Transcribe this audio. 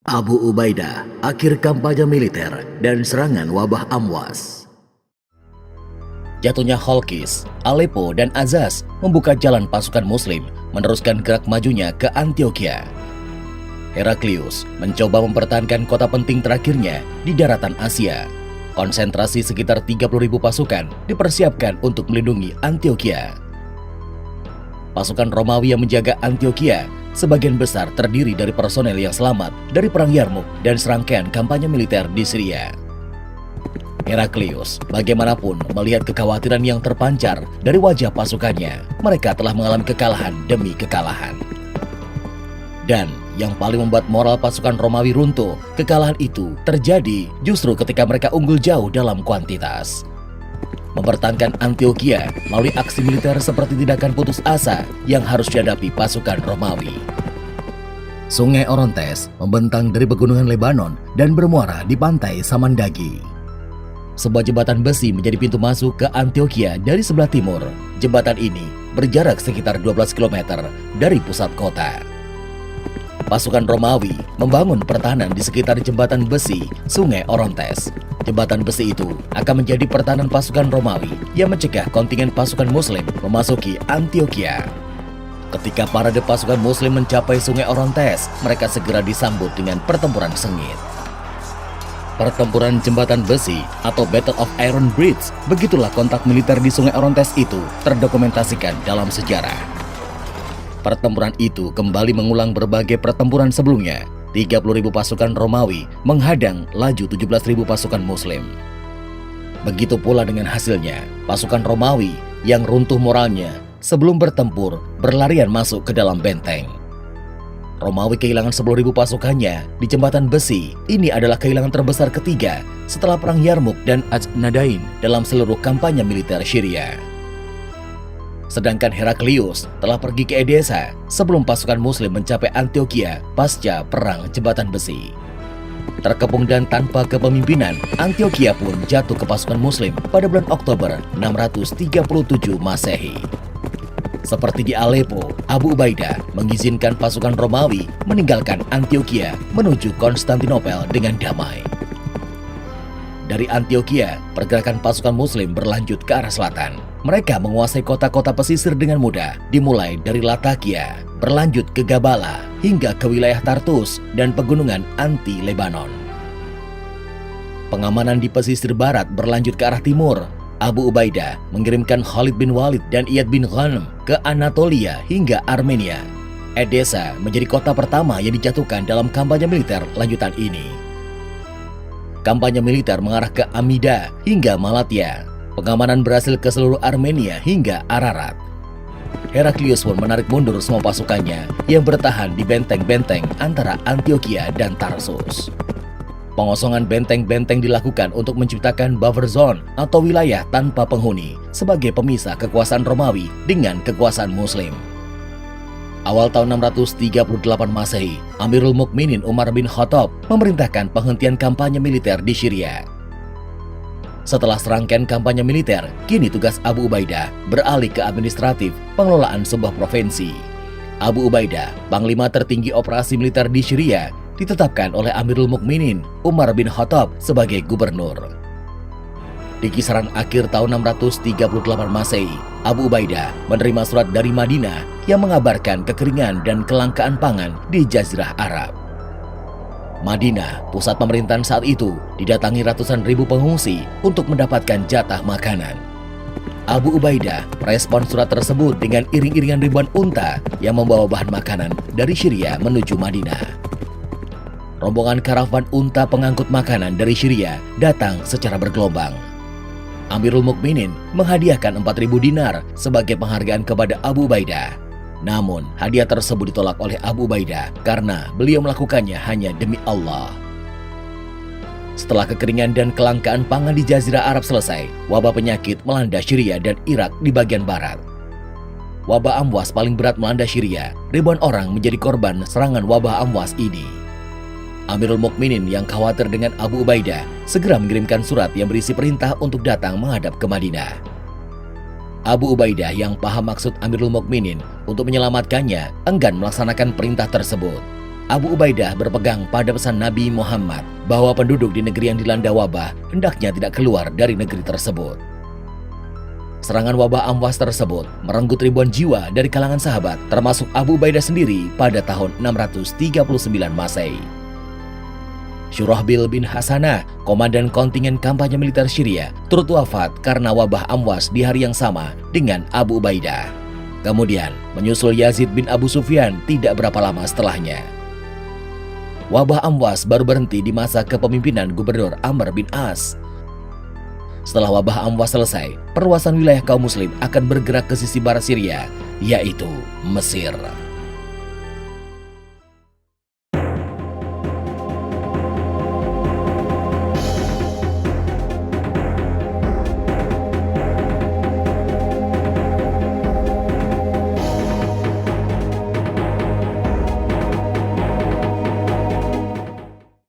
Abu Ubaidah, akhir kampanye militer dan serangan wabah Amwas. Jatuhnya Chalkis, Aleppo, dan Azaz membuka jalan pasukan muslim meneruskan gerak majunya ke Antioquia. Heraklius mencoba mempertahankan kota penting terakhirnya di daratan Asia. Konsentrasi sekitar 30.000 pasukan dipersiapkan untuk melindungi Antioquia. Pasukan Romawi yang menjaga Antioquia sebagian besar terdiri dari personel yang selamat dari Perang Yarmuk dan serangkaian kampanye militer di Syria. Heraklius bagaimanapun melihat kekhawatiran yang terpancar dari wajah pasukannya. Mereka telah mengalami kekalahan demi kekalahan. Dan yang paling membuat moral pasukan Romawi runtuh, kekalahan itu terjadi justru ketika mereka unggul jauh dalam kuantitas. Mempertahankan Antioquia melalui aksi militer seperti tindakan putus asa yang harus dihadapi pasukan Romawi. Sungai Orontes membentang dari pegunungan Lebanon dan bermuara di pantai Samandagi. Sebuah jembatan besi menjadi pintu masuk ke Antioquia dari sebelah timur. Jembatan ini berjarak sekitar 12 km dari pusat kota. Pasukan Romawi membangun pertahanan di sekitar jembatan besi Sungai Orontes. Jembatan besi itu akan menjadi pertahanan pasukan Romawi yang mencegah kontingen pasukan Muslim memasuki Antioquia. Ketika parade pasukan Muslim mencapai Sungai Orontes, mereka segera disambut dengan pertempuran sengit. Pertempuran jembatan besi atau Battle of Iron Bridge, begitulah kontak militer di Sungai Orontes itu terdokumentasikan dalam sejarah. Pertempuran itu kembali mengulang berbagai pertempuran sebelumnya. 30.000 pasukan Romawi menghadang laju 17.000 pasukan Muslim. Begitu pula dengan hasilnya, pasukan Romawi yang runtuh moralnya sebelum bertempur berlarian masuk ke dalam benteng. Romawi kehilangan 10.000 pasukannya di jembatan besi. Ini adalah kehilangan terbesar ketiga setelah Perang Yarmuk dan Ajnadain dalam seluruh kampanye militer Syria. Sedangkan Heraklius telah pergi ke Edessa sebelum pasukan Muslim mencapai Antioquia pasca Perang Jembatan Besi. Terkepung dan tanpa kepemimpinan, Antioquia pun jatuh ke pasukan Muslim pada bulan Oktober 637 Masehi. Seperti di Aleppo, Abu Ubaidah mengizinkan pasukan Romawi meninggalkan Antioquia menuju Konstantinopel dengan damai. Dari Antioquia, pergerakan pasukan Muslim berlanjut ke arah selatan. Mereka menguasai kota-kota pesisir dengan mudah, dimulai dari Latakia, berlanjut ke Gabala, hingga ke wilayah Tartus dan pegunungan anti-Lebanon. Pengamanan di pesisir barat berlanjut ke arah timur. Abu Ubaidah mengirimkan Khalid bin Walid dan Iyad bin Ghanem ke Anatolia hingga Armenia. Edessa menjadi kota pertama yang dijatuhkan dalam kampanye militer lanjutan ini. Kampanye militer mengarah ke Amida hingga Malatya. Pengamanan berhasil ke seluruh Armenia hingga Ararat. Heraklius pun menarik mundur semua pasukannya yang bertahan di benteng-benteng antara Antioquia dan Tarsus. Pengosongan benteng-benteng dilakukan untuk menciptakan buffer zone atau wilayah tanpa penghuni sebagai pemisah kekuasaan Romawi dengan kekuasaan Muslim. Awal tahun 638 Masehi, Amirul Mukminin Umar bin Khattab memerintahkan penghentian kampanye militer di Syria. Setelah serangkaian kampanye militer, kini tugas Abu Ubaidah beralih ke administratif pengelolaan sebuah provinsi. Abu Ubaidah, panglima tertinggi operasi militer di Syria, ditetapkan oleh Amirul Mukminin Umar bin Khattab sebagai gubernur. Di kisaran akhir tahun 638 Masehi, Abu Ubaidah menerima surat dari Madinah yang mengabarkan kekeringan dan kelangkaan pangan di Jazirah Arab. Madinah, pusat pemerintahan saat itu, didatangi ratusan ribu pengungsi untuk mendapatkan jatah makanan. Abu Ubaidah merespon surat tersebut dengan iring-iringan ribuan unta yang membawa bahan makanan dari Syria menuju Madinah. Rombongan karavan unta pengangkut makanan dari Syria datang secara bergelombang. Amirul Mukminin menghadiahkan 4.000 dinar sebagai penghargaan kepada Abu Ubaidah. Namun, hadiah tersebut ditolak oleh Abu Ubaidah karena beliau melakukannya hanya demi Allah. Setelah kekeringan dan kelangkaan pangan di Jazirah Arab selesai, wabah penyakit melanda Syria dan Irak di bagian barat. Wabah Amwas paling berat melanda Syria. Ribuan orang menjadi korban serangan wabah Amwas ini. Amirul Mukminin yang khawatir dengan Abu Ubaidah segera mengirimkan surat yang berisi perintah untuk datang menghadap ke Madinah. Abu Ubaidah yang paham maksud Amirul Mukminin untuk menyelamatkannya enggan melaksanakan perintah tersebut. Abu Ubaidah berpegang pada pesan Nabi Muhammad bahwa penduduk di negeri yang dilanda wabah hendaknya tidak keluar dari negeri tersebut. Serangan wabah Amwas tersebut merenggut ribuan jiwa dari kalangan sahabat, termasuk Abu Ubaidah sendiri pada tahun 639 Masehi. Syurahbil bin Hasanah, komandan kontingen kampanye militer Syria, turut wafat karena wabah Amwas di hari yang sama dengan Abu Ubaidah. Kemudian menyusul Yazid bin Abu Sufyan tidak berapa lama setelahnya. Wabah Amwas baru berhenti di masa kepemimpinan Gubernur Amr bin As. Setelah wabah Amwas selesai, perluasan wilayah kaum muslim akan bergerak ke sisi barat Syria, yaitu Mesir.